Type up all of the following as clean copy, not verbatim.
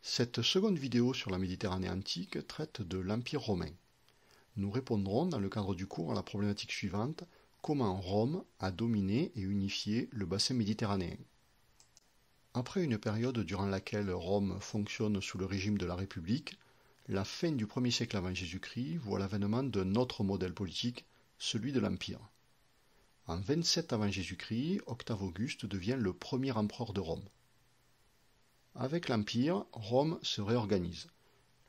Cette seconde vidéo sur la Méditerranée antique traite de l'Empire romain. Nous répondrons dans le cadre du cours à la problématique suivante: comment Rome a dominé et unifié le bassin méditerranéen. Après une période durant laquelle Rome fonctionne sous le régime de la République, la fin du 1er siècle avant Jésus-Christ voit l'avènement d'un autre modèle politique, celui de l'Empire. En 27 avant Jésus-Christ, Octave Auguste devient le premier empereur de Rome. Avec l'Empire, Rome se réorganise.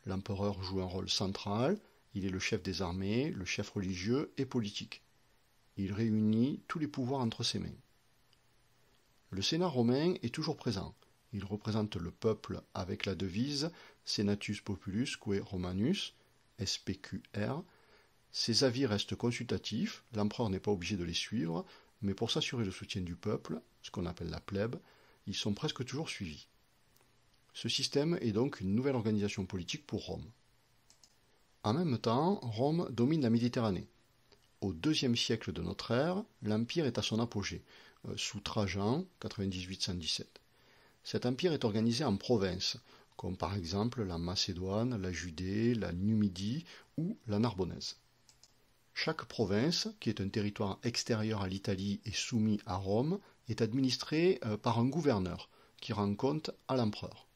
L'empereur joue un rôle central, il est le chef des armées, le chef religieux et politique. Il réunit tous les pouvoirs entre ses mains. Le Sénat romain est toujours présent. Il représente le peuple avec la devise Senatus Populusque Romanus, SPQR. Ses avis restent consultatifs, l'empereur n'est pas obligé de les suivre, mais pour s'assurer le soutien du peuple, ce qu'on appelle la plèbe, ils sont presque toujours suivis. Ce système est donc une nouvelle organisation politique pour Rome. En même temps, Rome domine la Méditerranée. Au IIe siècle de notre ère, l'Empire est à son apogée, sous Trajan, 98-117. Cet empire est organisé en provinces, comme par exemple la Macédoine, la Judée, la Numidie ou la Narbonnaise. Chaque province, qui est un territoire extérieur à l'Italie et soumis à Rome, est administrée par un gouverneur, qui rend compte à l'empereur.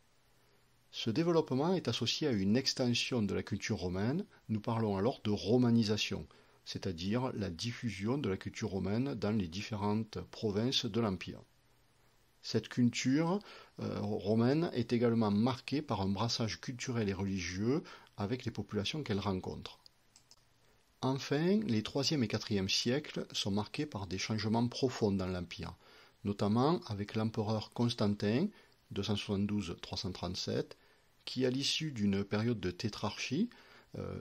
Ce développement est associé à une extension de la culture romaine, nous parlons alors de romanisation, c'est-à-dire la diffusion de la culture romaine dans les différentes provinces de l'Empire. Cette culture romaine est également marquée par un brassage culturel et religieux avec les populations qu'elle rencontre. Enfin, les 3e et 4e siècles sont marqués par des changements profonds dans l'Empire, notamment avec l'empereur Constantin, 272-337, qui, à l'issue d'une période de tétrarchie,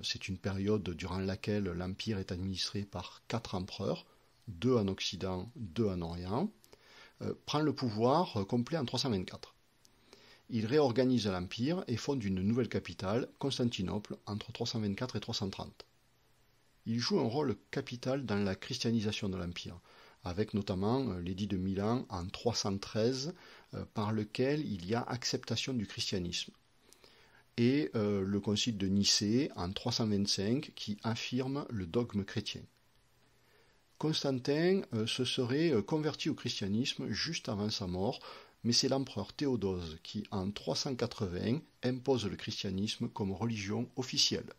c'est une période durant laquelle l'Empire est administré par 4 empereurs, 2 en Occident, 2 en Orient, prend le pouvoir complet en 324. Il réorganise l'Empire et fonde une nouvelle capitale, Constantinople, entre 324 et 330. Il joue un rôle capital dans la christianisation de l'Empire, avec notamment l'édit de Milan en 313, par lequel il y a acceptation du christianisme, et le concile de Nicée en 325 qui affirme le dogme chrétien. Constantin se serait converti au christianisme juste avant sa mort, mais c'est l'empereur Théodose qui, en 380, impose le christianisme comme religion officielle.